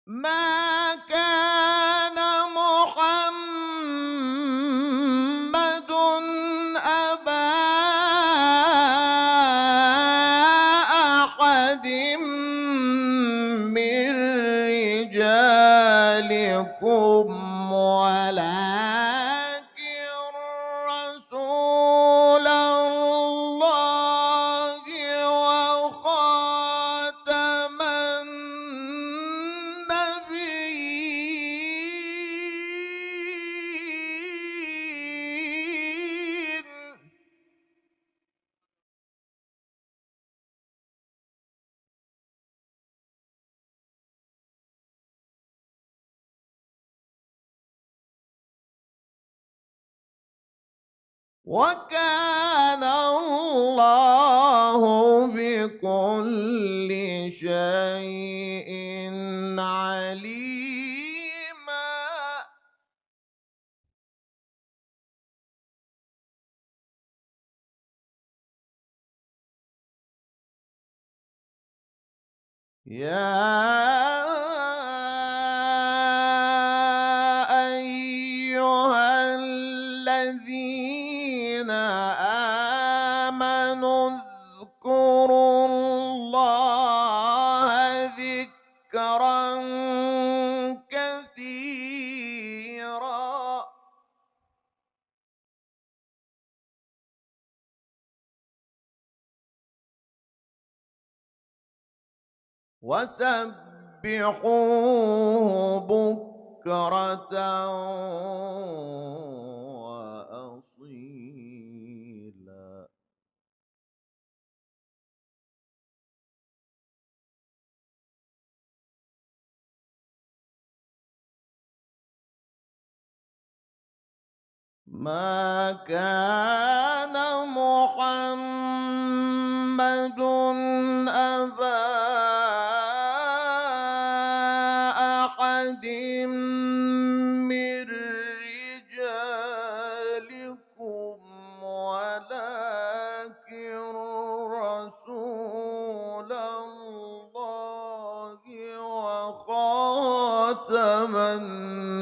ما كان محمد أبا أحد من رجالكم ولكن رسول الله وخاتم النبيين. وكان الله بكل شيء عليما. يا أيها الذين آمنوا اذكروا الله ذكرا كثيرا وسبحوه بكرة وأصيلا. ما كان محمد أبا أحد من رجالكم ولكن رسول الله وخاتم النبيين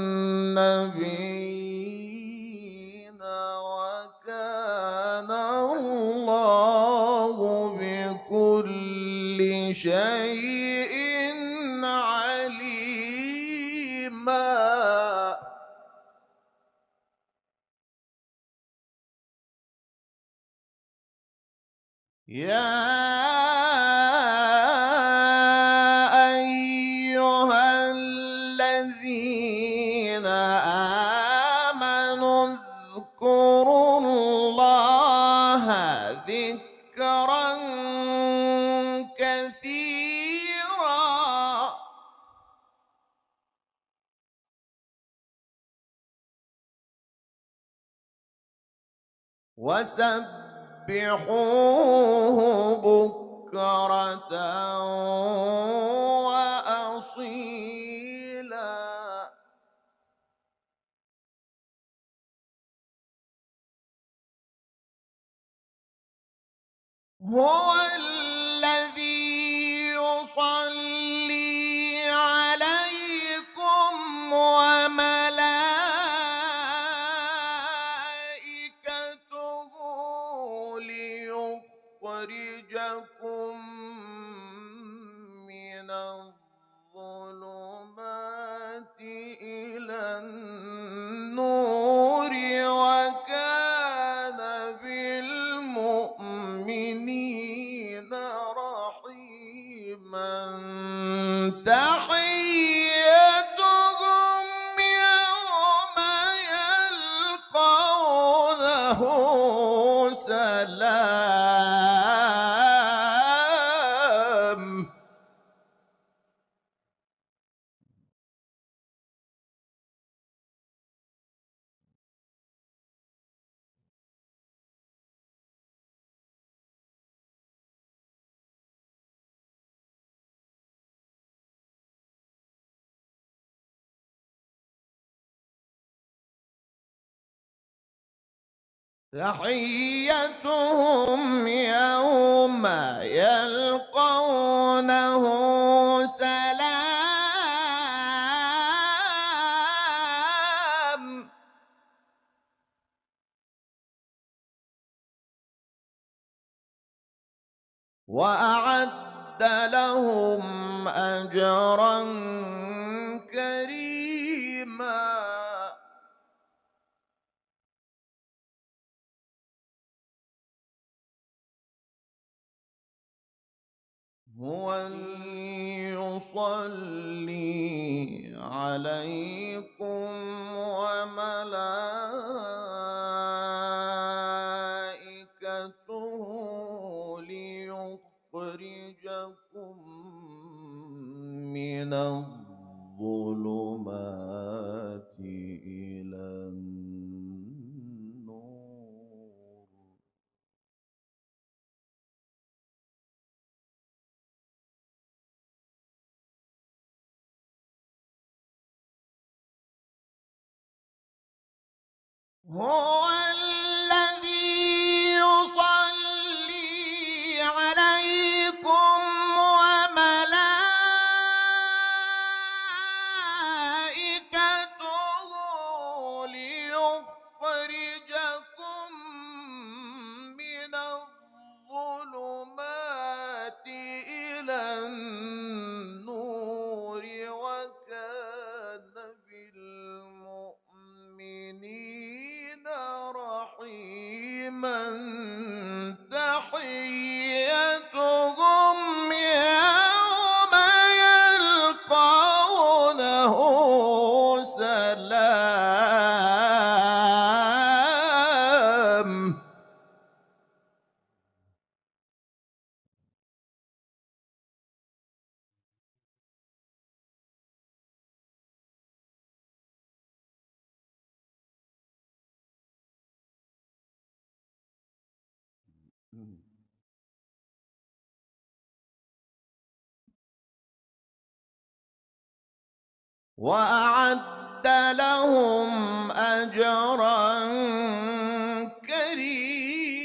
وكان الله بكل شيء عليما. يا أيها الذين آمنوا اذكروا الله ذكرا كثيرا وسبحوه بكرة وأصيلا. هو الذي يصلي عليكم وملائكته ليخرجكم من الظلمات إلى النور وكان بالمؤمنين رحيما. تحيتهم يوم يلقونه سلام. تحيتهم يوم يلقونه سلام. وأعد لهم أجرا كريما. هو يصلي عليكم وملائكته ليخرجكم من الظلمات إلى النور. هو الذي يصلي عليكم وملائكته ليخرجكم من الظلمات إلى النور، وكان بالمؤمنين رحيما. تحيتهم يوم يلقونه سلام. وأعد لهم أجرا كريما.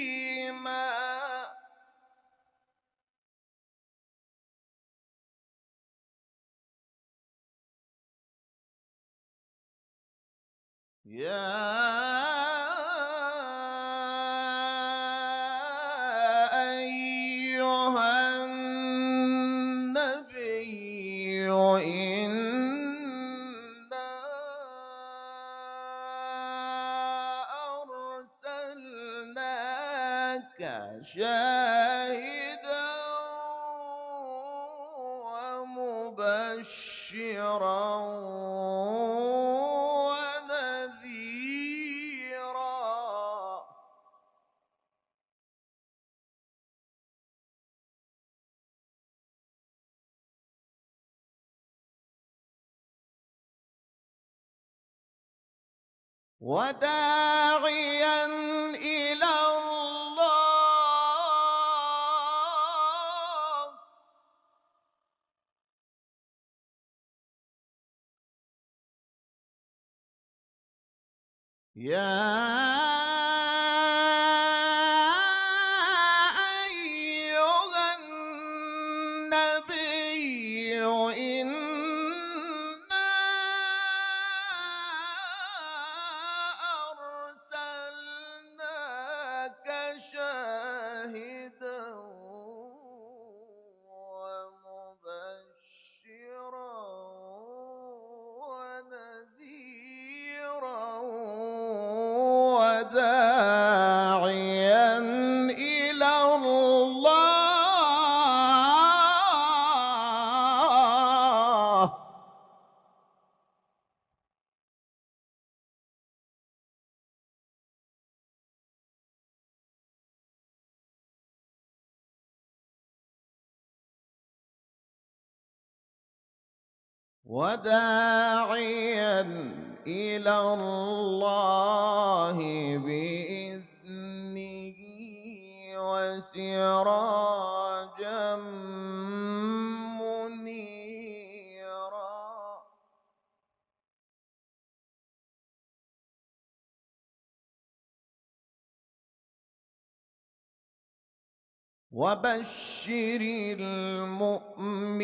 يا أيها النبي إنا أرسلناك شاهدا ومبشرا ونذيرا. وداعيا إلى الله. يا أيها النبي إنا أرسلناك شاهدا ومبشرا ونذيرا وداعيا إلى الله. وداعيا إلى الله بإذنه وسراجا منيرا. وبشر المؤمنين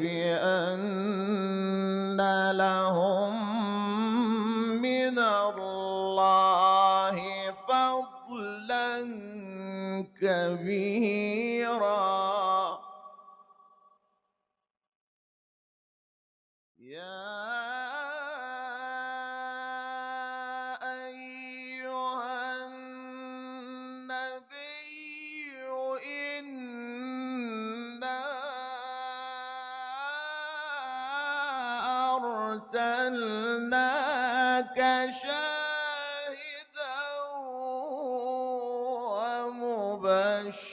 بأن لهم من الله فضلا كبيرا. يا أيها النبي إنا أرسلناك شاهدا ومبشرا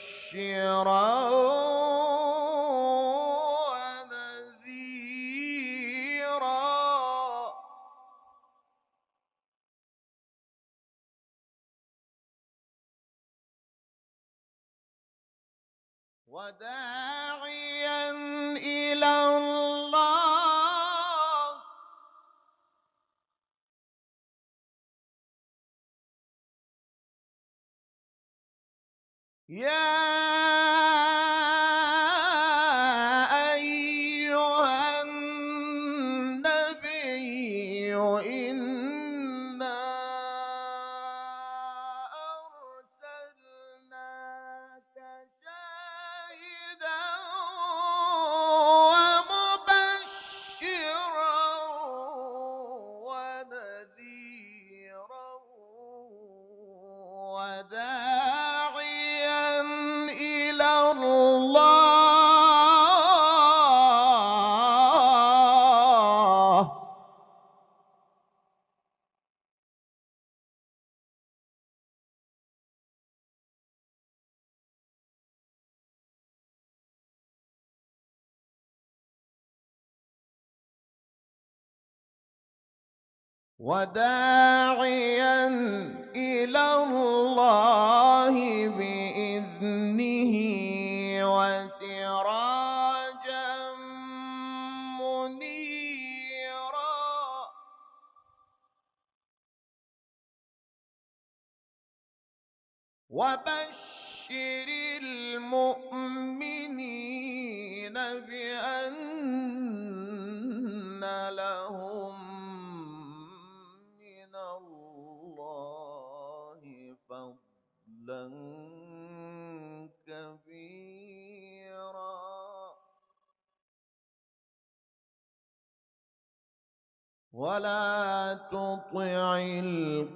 ونذيرا. وداعيا إلى الله يا أيها النبي إنا أرسلناك شاهدا ومبشرا ونذيرا وداعيا إلى الله وداعيا إلى الله بإذنه وسراجا منيرا. وبشر المؤمنين بأن لهم من الله فضلا كبيرا. ولا تطع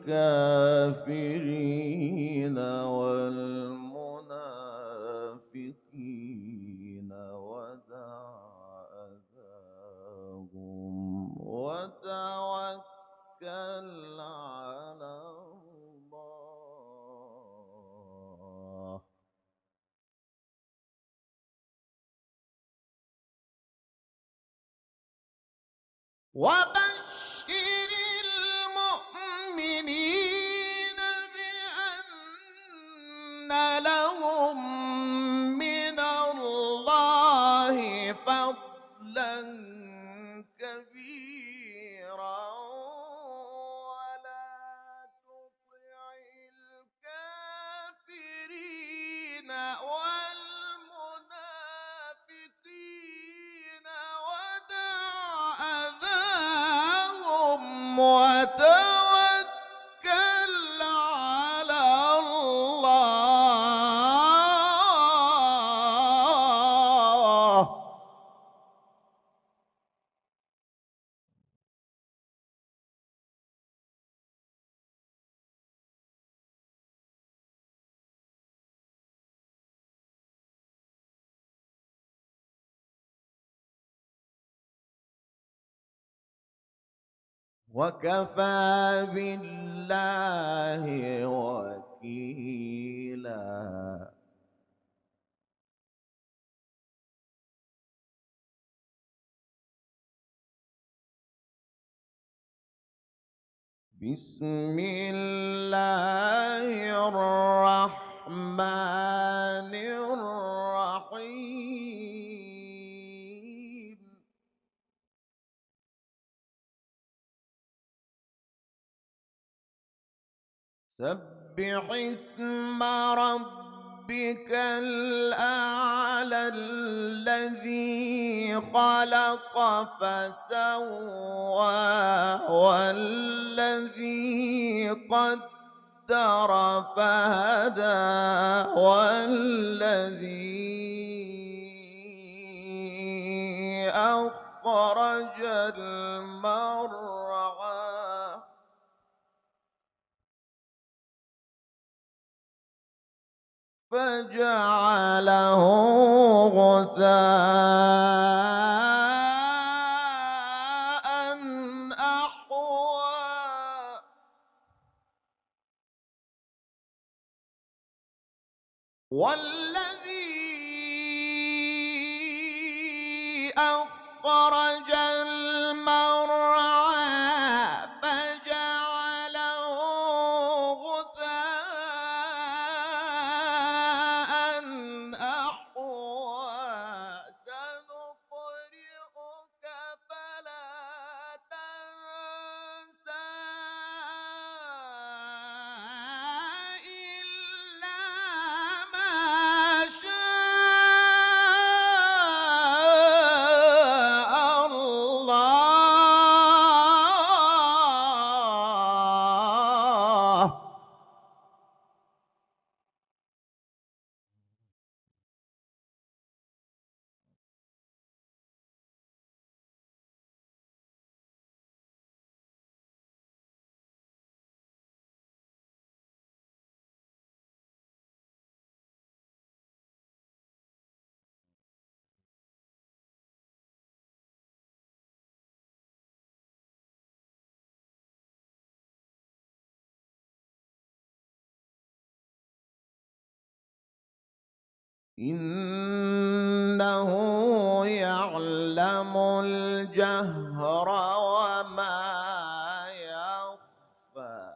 الكافرين والمنافقين ودع أذاهم وتوكل على الله. وبشر المؤمنين بأن لهم من الله فضلا كبيرا. ولا تطع الكافرين والمنافقين ودع أذاهم وتوكل على الله. وكفى بالله وكيلا. بسم الله الرحمن الرحيم. سبح اسم ربك الأعلى الذي خلق فسوى والذي قدر فهدى والذي أخرج المرعى فجعله غثاء أحوى والذي أخرج المرعى فجعله غثاء أحوى سنقرئك فلا تنسى إلا ما شاء الله إنه يعلم الجهر وما يخفى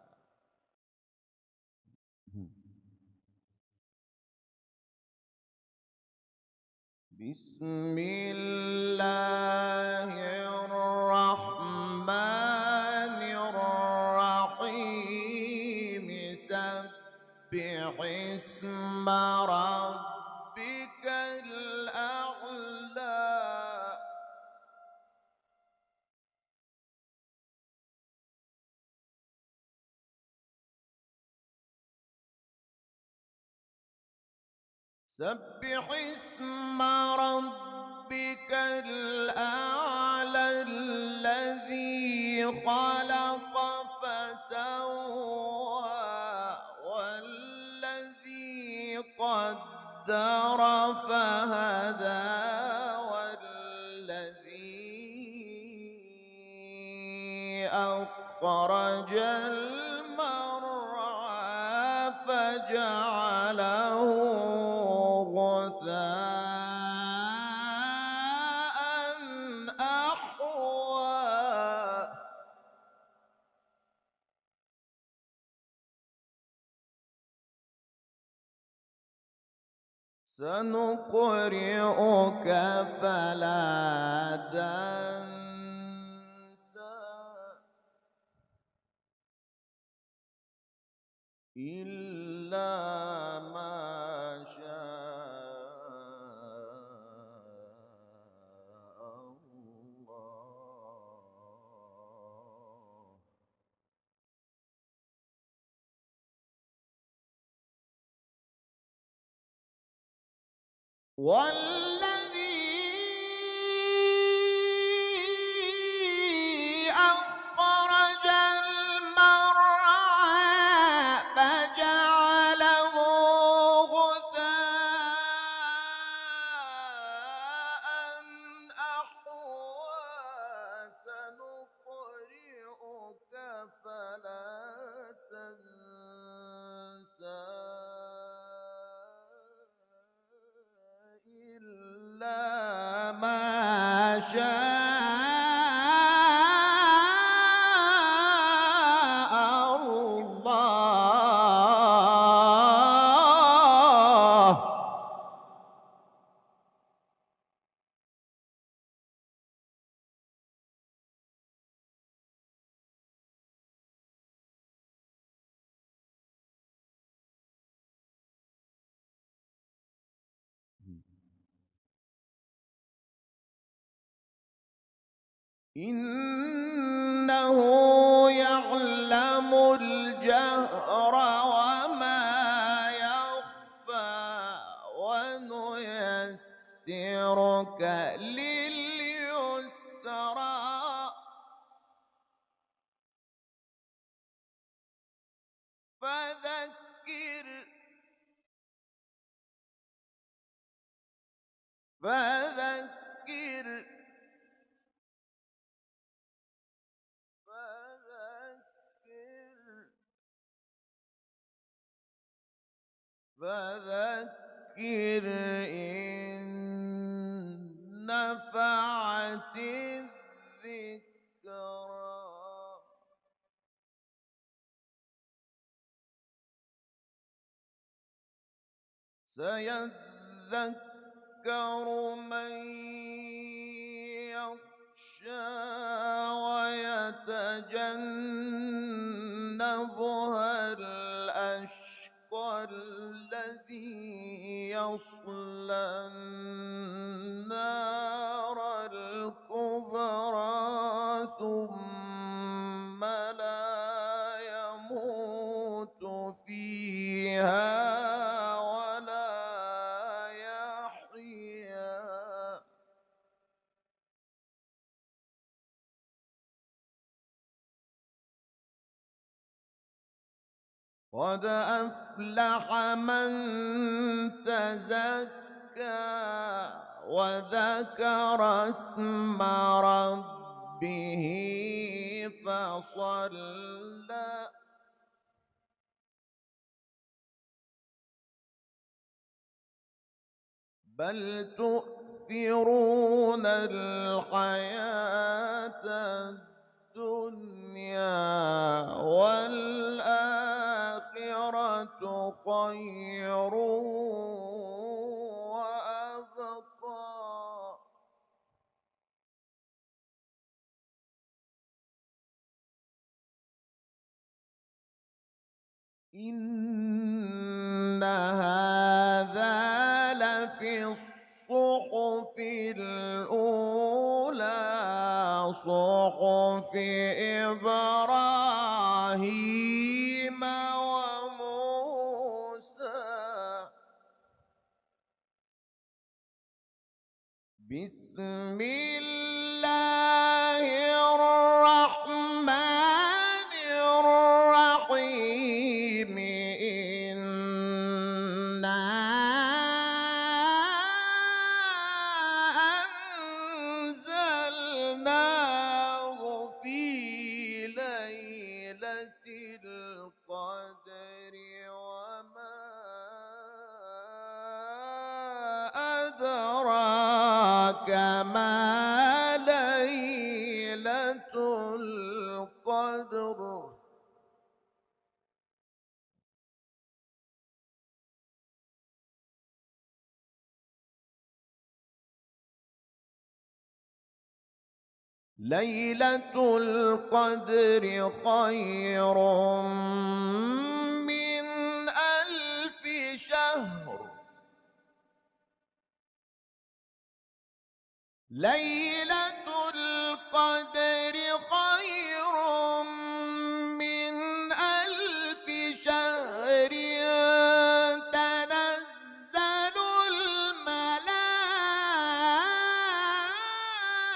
بسم الله الرحمن الرحيم سبح اسم ربك الأعلى سبح اسم ربك الأعلى الذي خلق فسوى والذي قدر فهدى والذي أخرج المرعى فجعله غثاء أحوى سنقرئك فلا تنسى إلا ما شاء الله والذي أخرج المرعى فجعله غثاء أحوى سنقرئك فلا تنسى إلا ما شاء الله إنه يعلم الجهر فذكر إن نفعت الذكرى سيذكر من يخشى ويتجنبها الأشقى الذي يصلى النار الكبرى ثم لا يموت فيها قد أفلح من تزكى وذكر اسم ربه فصلى بل تؤثرون الحياة الدنيا والآخرة خير وأبقى إن هذا لفي الصحف الأولى صحف إبراهيم وموسى بسم الله الرحمن الرحيم إنا أنزلناه في ليلة القدر وما أدراك ما ليلة القدر ليلة القدر خير من 1000 شهر ليلة القدر خير من 1000 شهر تنزل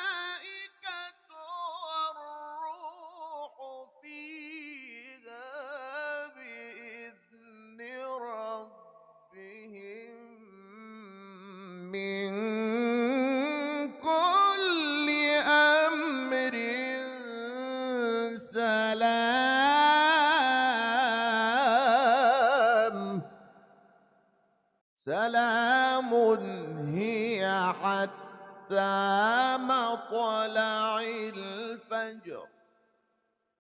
الملائكة والروح فيها بإذن ربهم من كل أمر سلام هي حتى مطلع الفجر